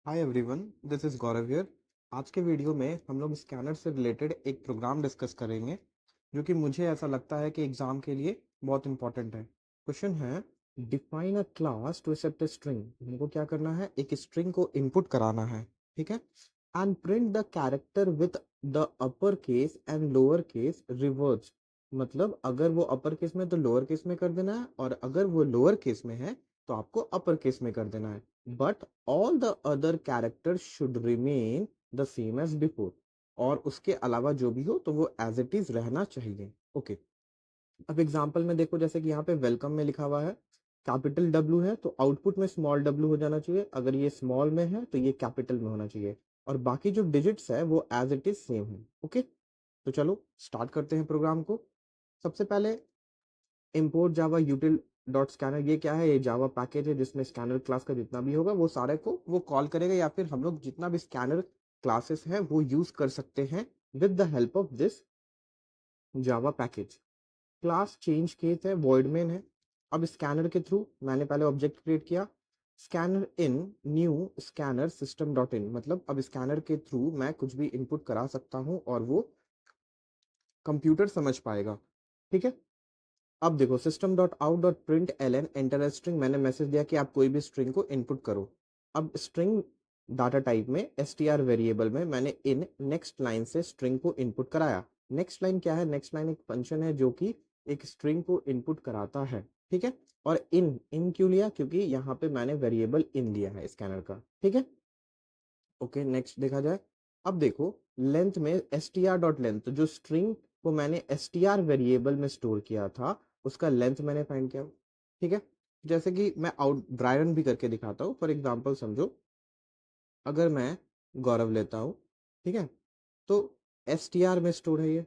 Hi everyone, this is Gaurav here. आज के video में हम लोग स्कैनर से रिलेटेड एक प्रोग्राम डिस्कस करेंगे जो कि मुझे ऐसा लगता है कि एग्जाम के लिए बहुत इंपॉर्टेंट है। क्वेश्चन है, define a class to accept a string. हमको क्या करना है, एक स्ट्रिंग को इनपुट कराना है, ठीक है। And print the character with the upper case and lower case reverse. मतलब अगर वो अपर केस में तो लोअर केस में कर देना है, और अगर वो लोअर केस में है तो आपको अपर केस में कर देना है। But all the other character should remain the same as before. और उसके अलावा जो भी हो तो वो एज इट इज रहना चाहिए। ओके, अब एग्जांपल में देखो, जैसे कि यहाँ पे वेलकम में लिखा हुआ है कैपिटल डब्ल्यू है तो आउटपुट में स्मॉल डब्ल्यू हो जाना चाहिए। अगर ये स्मॉल में है तो ये कैपिटल में होना चाहिए, और बाकी जो डिजिट्स है वो एज इट इज सेम है। ओके, तो चलो स्टार्ट करते हैं प्रोग्राम को। सबसे पहले import java util dot scanner, ये क्या है, ये जावा पैकेज है जिसमें स्कैनर क्लास का जितना भी होगा वो सारे को वो कॉल करेगा, या फिर हम लोग जितना भी स्कैनर क्लासेस है वो यूज कर सकते हैं with the help of this Java package. Class change case है, वॉइड मेन है। अब स्कैनर के थ्रू मैंने पहले ऑब्जेक्ट क्रिएट किया, scanner in new scanner system dot in. मतलब अब स्कैनर के थ्रू मैं कुछ भी इनपुट करा सकता हूँ और वो कंप्यूटर समझ पाएगा, ठीक है। अब देखो, system dot out dot print L N enter string, मैंने मैसेज दिया कि आप कोई भी स्ट्रिंग को इनपुट करो। अब स्ट्रिंग डाटा टाइप में str वेरिएबल में मैंने इन नेक्स्ट लाइन से स्ट्रिंग को इनपुट कराया। नेक्स्ट लाइन क्या है, नेक्स्ट लाइन एक फंक्शन है जो कि एक स्ट्रिंग को इनपुट कराता है, ठीक है। और इन इन क्यों लिया, क्योंकि यहाँ पे मैंने वेरिएबल इन लिया है स्कैनर का, ठीक है। ओके, नेक्स्ट देखा जाए। अब देखो, लेंथ में str डॉट लेंथ, तो जो स्ट्रिंग को मैंने str वेरिएबल में स्टोर किया था उसका लेंथ मैंने फाइंड किया, ठीक है। जैसे कि मैं आउट ड्राई रन भी करके दिखाता हूँ। फॉर एग्जांपल समझो, अगर मैं गौरव लेता हूँ, ठीक है, तो str में स्टोर है, ये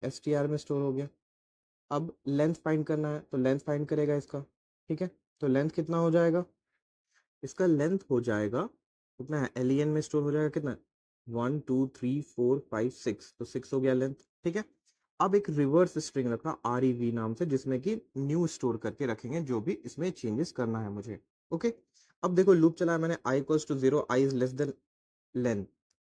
str में स्टोर हो गया। अब लेंथ फाइंड करना है तो लेंथ फाइंड करेगा इसका, ठीक है। तो लेंथ कितना हो जाएगा, इसका लेंथ हो जाएगा कितना है, len में स्टोर हो जाएगा कितना, 1 2 3 4 5 6, तो 6 हो गया लेंथ, ठीक है। अब एक रिवर्स स्ट्रिंग रखना rev नाम से, जिसमें कि न्यू स्टोर करके रखेंगे जो भी इसमें चेंजेस करना है मुझे। ओके, अब देखो लूप चलाया मैंने, i equals to 0, i is less than length.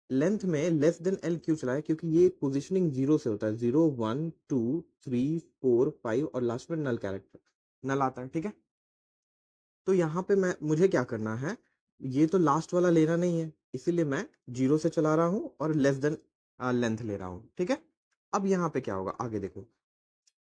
Length में लेस देन एल क्यों चलाया, क्योंकि ये पोजिशनिंग जीरो से होता है, 0 1 2 3 4 5 और लास्ट में नल कैरेक्टर नल आता है, ठीक है। तो यहाँ पे मैं मुझे क्या करना है, ये तो लास्ट वाला लेना नहीं है, इसीलिए मैं जीरो से चला रहा हूँ और लेस देन लेंथ ले रहा हूँ, ठीक है। अब यहाँ पे क्या होगा, आगे देखो,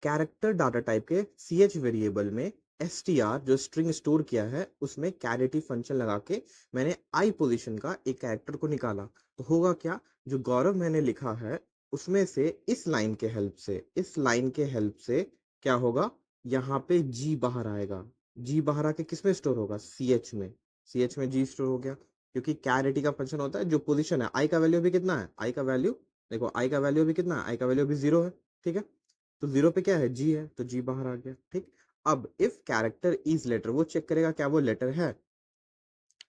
कैरेक्टर डाटा टाइप के ch वेरिएबल में str जो स्ट्रिंग स्टोर किया है उसमें कैरेटी फंक्शन लगा के मैंने i पोजीशन का एक कैरेक्टर को निकाला। तो होगा क्या, जो गौरव मैंने लिखा है उसमें से इस लाइन के हेल्प से, इस लाइन के हेल्प से क्या होगा, यहाँ पे g बाहर आएगा। g बाहर आके किस में स्टोर होगा, ch में। ch में g स्टोर हो गया, क्योंकि कैरेटी का फंक्शन होता है जो पोजीशन है, i का वैल्यू भी कितना है, i का वैल्यू देखो, i का वैल्यू भी कितना है, i का वैल्यू भी 0 है, ठीक है। तो 0 पे क्या है, जी है, तो जी बाहर आ गया, ठीक। अब इफ कैरेक्टर इज लेटर, वो चेक करेगा क्या वो लेटर है।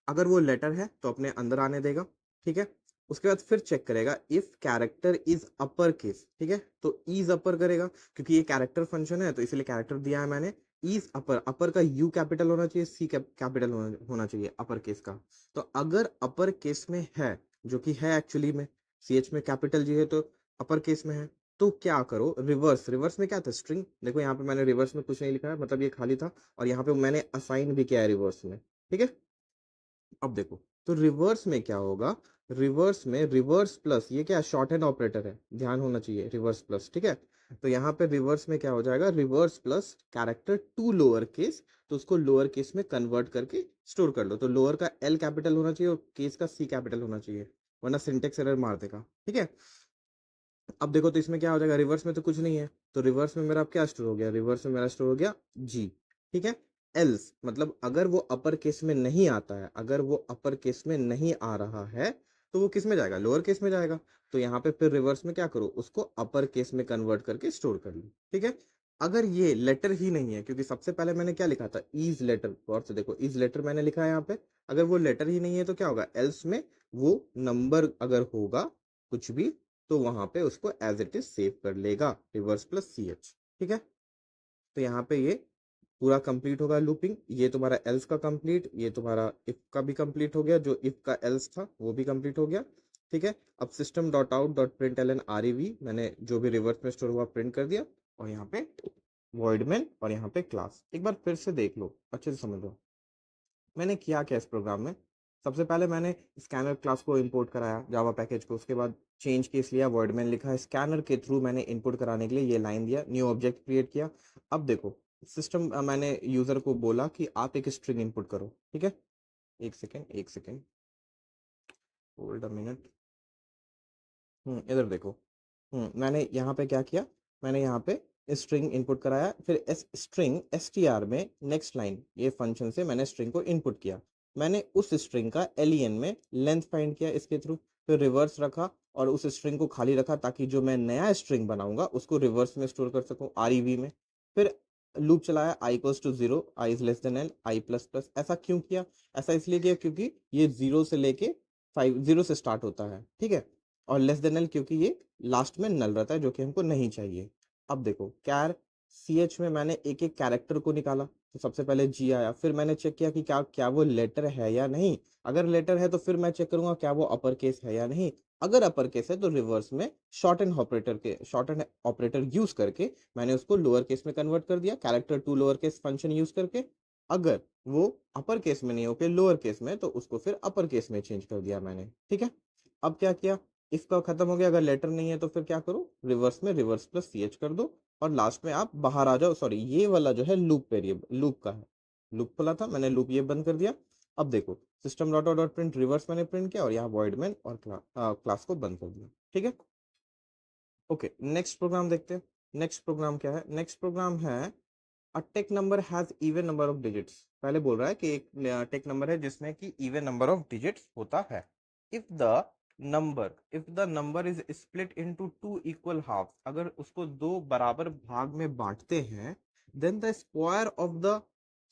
अगर वो लेटर है तो अपने अंदर आने देगा, ठीक है। उसके बाद फिर चेक करेगा if character is upper case, ठीक है, तो इज अपर करेगा, क्योंकि ये कैरेक्टर फंक्शन है तो इसलिए कैरेक्टर दिया है मैंने। इज अपर, अपर का यू कैपिटल होना चाहिए, सी कैपिटल होना चाहिए अपर केस का। तो अगर अपर केस में है, जो कि है एक्चुअली में, सी एच में कैपिटल जी है तो अपर केस में है, तो क्या करो, रिवर्स, रिवर्स में क्या था, स्ट्रिंग, देखो यहाँ पे मैंने रिवर्स में कुछ नहीं लिखा है, मतलब ये खाली था, और यहाँ पे मैंने असाइन भी किया है रिवर्स में, ठीक है। अब देखो, तो रिवर्स में क्या होगा, रिवर्स में रिवर्स प्लस, ये क्या शॉर्ट हैंड ऑपरेटर है, ध्यान होना चाहिए, रिवर्स प्लस, ठीक है। तो यहाँ पे रिवर्स में क्या हो जाएगा, reverse plus character to lower case, तो उसको लोअर केस में कन्वर्ट करके स्टोर कर लो। तो लोअर का एल कैपिटल होना चाहिए और केस का सी कैपिटल होना चाहिए, वरना सिंटेक्स एरर मार देगा, ठीक है। अब देखो, तो इसमें क्या हो जाएगा, रिवर्स में तो कुछ नहीं है, तो रिवर्स में मेरा अब क्या स्टोर हो गया, रिवर्स में मेरा स्टोर हो गया जी, ठीक है। एल्स मतलब अगर वो अपर केस में नहीं आता है, अगर वो अपर केस में नहीं आ रहा है तो वो किस में जाएगा, लोअर केस में जाएगा। तो यहाँ पे फिर रिवर्स में क्या करो, उसको अपर केस में कन्वर्ट करके स्टोर कर लो, ठीक है। अगर ये लेटर ही नहीं है, क्योंकि सबसे पहले मैंने क्या लिखा था, इज लेटर, गौर से देखो, इज लेटर मैंने लिखा है यहाँ पे। अगर वो लेटर ही नहीं है तो क्या होगा, एल्स में वो नंबर अगर होगा कुछ भी, तो वहां पे उसको एज इट इज सेव कर लेगा, रिवर्स प्लस सी एच, ठीक है। तो यहाँ पे ये पूरा कंप्लीट होगा लूपिंग, ये तुम्हारा एल्स का कंप्लीट, ये तुम्हारा इफ का भी कंप्लीट हो गया, जो इफ का एल्स था वो भी कंप्लीट हो गया। ठीक है, अब system dot out dot print L N R E V, मैंने जो भी रिवर्स में स्टोर हुआ प्रिंट कर दिया, और यहाँ पे वॉइडमेन और यहाँ पे क्लास। एक बार फिर से देख लो, अच्छे से समझ लो मैंने किया क्या इस प्रोग्राम में। सबसे पहले मैंने स्कैनर क्लास को इंपोर्ट कराया जावा पैकेज को, उसके बाद चेंज केस लिया, वर्डमैन लिखा, स्कैनर के थ्रू मैंने इनपुट कराने के लिए ये लाइन दिया, न्यू ऑब्जेक्ट क्रिएट किया। अब देखो सिस्टम, मैंने यूजर को बोला कि आप एक स्ट्रिंग इनपुट करो। ठीक है, एक सेकेंड एक सेकेंड, होल्ड अ मिनट। इधर देखो। मैंने यहाँ पे क्या किया, मैंने यहाँ पे स्ट्रिंग इनपुट कराया, फिर S string S T R में नेक्स्ट लाइन ये फंक्शन से मैंने स्ट्रिंग को इनपुट किया। मैंने उस स्ट्रिंग का एलियन में लेंथ फाइंड किया इसके थ्रू, फिर रिवर्स रखा और उस स्ट्रिंग को खाली रखा ताकि जो मैं नया स्ट्रिंग बनाऊंगा उसको रिवर्स में स्टोर कर सकूं आरईवी में। फिर लूप चलाया, I equals to zero, I is less than L, I plus plus. ऐसा क्यों किया? ऐसा इसलिए किया क्योंकि ये जीरो से लेके 5 जीरो से स्टार्ट होता है। ठीक है, और लेस देन एल क्योंकि ये लास्ट में नल रहता है जो कि हमको नहीं चाहिए। अब देखो कैर सी एच में मैंने एक एक कैरेक्टर को निकाला, तो सबसे पहले जी आया, फिर मैंने चेक किया कि क्या क्या वो लेटर है या नहीं। अगर लेटर है तो फिर मैं चेक करूंगा क्या वो अपर केस है या नहीं। अगर अपर केस है तो रिवर्स में शॉर्ट एंड ऑपरेटर यूज करके मैंने उसको लोअर केस में कन्वर्ट कर दिया, character to lower case function use करके। अगर वो अपर केस में नहीं होके लोअर केस में, तो उसको फिर अपर केस में चेंज कर दिया मैंने। ठीक है, अब क्या किया, इसका खत्म हो गया, अगर लेटर नहीं है तो फिर क्या करो, रिवर्स में रिवर्स प्लस सी एच कर दो, और लास्ट में आप बाहर आ जाओ। सॉरी, ये वाला जो है लूप वेरिएबल लूप का है, लूप खुला था, मैंने लूप ये बंद कर दिया। अब देखो system dot out dot print reverse मैंने प्रिंट किया, और यहाँ वॉइडमैन और क्लास को बंद कर दिया। ठीक है, ओके, नेक्स्ट प्रोग्राम देखते हैं। नेक्स्ट प्रोग्राम क्या है? नेक्स्ट प्रोग्राम है a take number has even number of digits. पहले बोल रहा है कि एक टेक नंबर है जिसमें कि इवन नंबर ऑफ डिजिट्स होता है। If the number is split into two equal half, अगर उसको दो बराबर भाग में बांटते हैं, then the square of the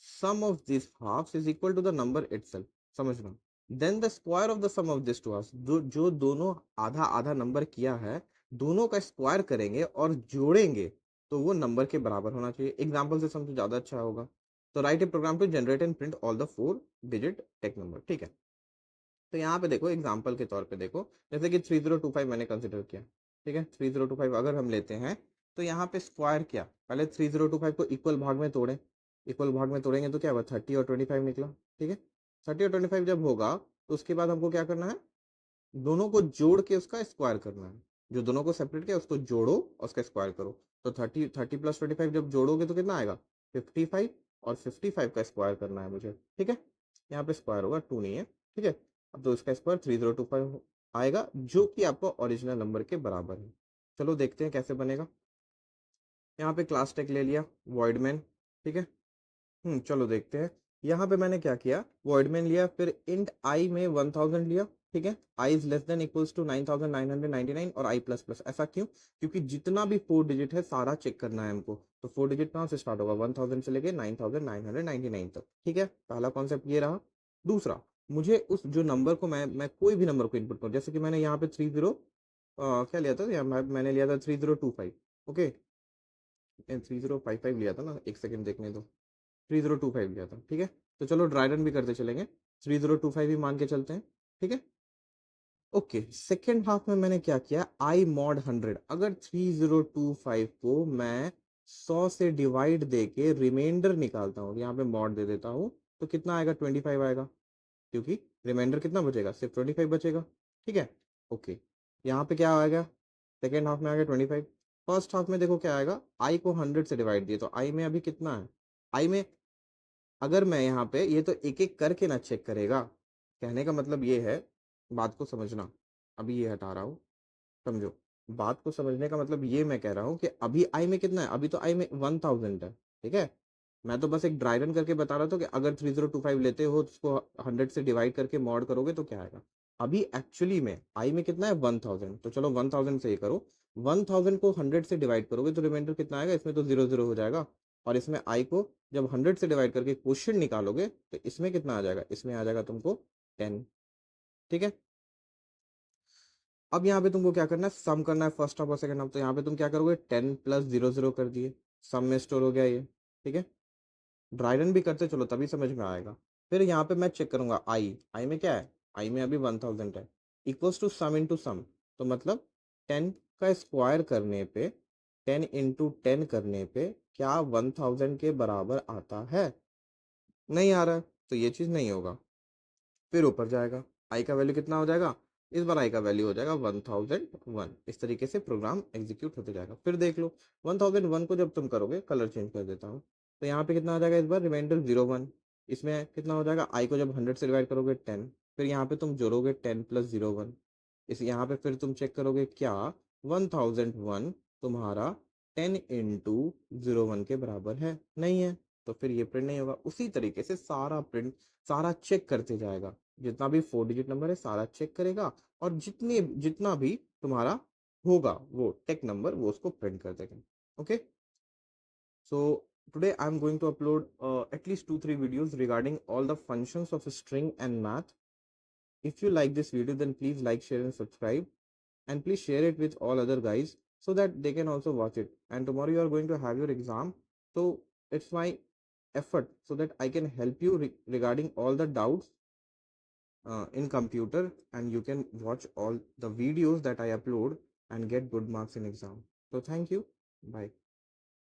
sum of this halves is equal to the number itself. समझना, then the square of the sum of this two halves, जो दोनों आधा आधा नंबर किया है, दोनों का स्क्वायर करेंगे और जोड़ेंगे तो वो नंबर के बराबर होना चाहिए। एग्जाम्पल से समझो ज्यादा अच्छा होगा। तो write a program to generate and print all the 4 digit tech number. ठीक है, तो यहाँ पे देखो एग्जाम्पल के तौर पे देखो, जैसे कि 3025 मैंने कंसिडर किया। ठीक है, 3025 अगर हम लेते हैं, तो यहाँ पे स्क्वायर किया, पहले 3025 को इक्वल भाग में तोड़े, इक्वल भाग में तोड़ेंगे तो क्या हुआ, 30 और 25 निकला। ठीक है, 30 और 25 जब होगा तो उसके बाद हमको क्या करना है, दोनों को जोड़ के उसका स्क्वायर करना है। जो दोनों को सेपरेट किया उसको जोड़ो और उसका स्क्वायर करो। तो 30 प्लस 25 जब जोड़ोगे तो कितना आएगा, 55, और 55 का स्क्वायर करना है मुझे। ठीक है, यहाँ पे स्क्वायर होगा, 2 नहीं है। ठीक है, अब तो इसका स्क्वायर 3025 आएगा, जो कि आपको ओरिजिनल नंबर के बराबर है। चलो देखते हैं कैसे बनेगा। यहाँ पे क्लास टेक ले लिया, वॉइडमैन। ठीक है, चलो देखते हैं। यहाँ पे मैंने क्या किया, वॉइडमैन लिया, फिर इंट आई में 1000 लिया। ठीक है, I is less than equals to 9999 और आई प्लस प्लस। ऐसा क्यों? क्योंकि जितना भी 4 डिजिट है सारा चेक करना है हमको। तो 4 डिजिट कहाँ से स्टार्ट होगा, 1000 से लेके 9999 तक। ठीक है, पहला कॉन्सेप्ट ये रहा। दूसरा, मुझे उस जो नंबर को मैं कोई भी नंबर को इनपुट करूँ, जैसे कि मैंने यहाँ पे 30 क्या लिया था, मैंने लिया था 3025। ओके, 3055 लिया था ना, एक सेकेंड देखने दो। 3025 लिया था। ठीक है, तो चलो ड्राई रन भी करते चलेंगे, 3025 ही मान के चलते हैं। ठीक है, ओके, सेकेंड हाफ में मैंने क्या किया, आई मॉड 100। अगर 3025 को मैं 100 से डिवाइड दे के रिमाइंडर निकालता हूँ, यहाँ पे मॉड दे देता हूँ, तो कितना आएगा, 25 आएगा, क्योंकि रिमाइंडर कितना बचेगा, सिर्फ 25 बचेगा। ठीक है, ओके, यहाँ पे क्या आएगा, सेकेंड हाफ में आ गया 25। फर्स्ट हाफ में देखो क्या आएगा, आई को 100 से डिवाइड दिए, तो आई में अभी कितना है, आई में अगर मैं यहाँ पे ये तो एक एक करके ना चेक करेगा। कहने का मतलब ये है, बात को समझना, अभी ये हटा रहा हूँ, समझो। बात को समझने का मतलब ये मैं कह रहा हूँ कि अभी आई में कितना है, अभी तो आई में 1000 है। ठीक है, मैं तो बस एक ड्राई रन करके बता रहा था कि अगर 3025 लेते हो तो उसको 100 से डिवाइड करके मॉड करोगे तो क्या आएगा। अभी एक्चुअली में आई में कितना है, 1000। तो चलो 1000 से ये करो, 1000 को 100 से डिवाइड करोगे तो रिमाइंडर कितना आएगा, इसमें तो जीरो जीरो हो जाएगा। और इसमें आई को जब 100 से डिवाइड करके क्वोशिएंट निकालोगे तो इसमें कितना आ जाएगा, इसमें आ जाएगा तुमको 10। ठीक है, अब यहाँ पे तुमको क्या करना है, सम करना है फर्स्ट हाफ और सेकंड हाफ। तो यहाँ पे तुम क्या करोगे, 10 प्लस 00 कर दिए, सम में स्टोर हो गया ये। ठीक है, ड्राई रन भी करते चलो तभी समझ में आएगा। फिर यहाँ पे मैं चेक करूंगा आई में क्या है, आई में अभी 1000 है, equals to some into sum, तो मतलब 10 का स्क्वायर करने पे, 10 इंटू 10 करने पे क्या 1000 के बराबर आता है? नहीं आ रहा है, तो ये चीज नहीं होगा। फिर ऊपर जाएगा, आई का वैल्यू कितना हो जाएगा, इस बार आई का वैल्यू हो जाएगा 1001। इस तरीके से प्रोग्राम एग्जीक्यूट होते जाएगा। फिर देख लो 1001 को जब तुम करोगे, कलर चेंज कर देता हूँ, तो यहाँ पे कितना आ जाएगा, इस बार रिमाइंडर 01, इसमें कितना हो जाएगा, आई को जब 100 से डिवाइड करोगे 10, फिर यहाँ पे तुम जोड़ोगे 10 प्लस 01, इस यहाँ पे फिर तुम चेक करोगे क्या 1001 तुम्हारा 10 इंटू 01 के बराबर है, नहीं है, तो फिर ये प्रिंट नहीं होगा। उसी तरीके से सारा प्रिंट, सारा चेक करते जाएगा, जितना भी 4 डिजिट नंबर है सारा चेक करेगा, और जितना भी तुम्हारा होगा वो टेक नंबर वो उसको प्रिंट कर देगा। Okay, so today I'm going to upload at least 2-3 videos regarding all the functions of string and math. If you like this video, then please like, share and subscribe, and please share it with all other guys so that they can also watch it. And tomorrow you are going to have your exam, so it's my effort so that I can help you regarding all the doubts in computer, and you can watch all the videos that I upload and get good marks in exam. So thank you. Bye.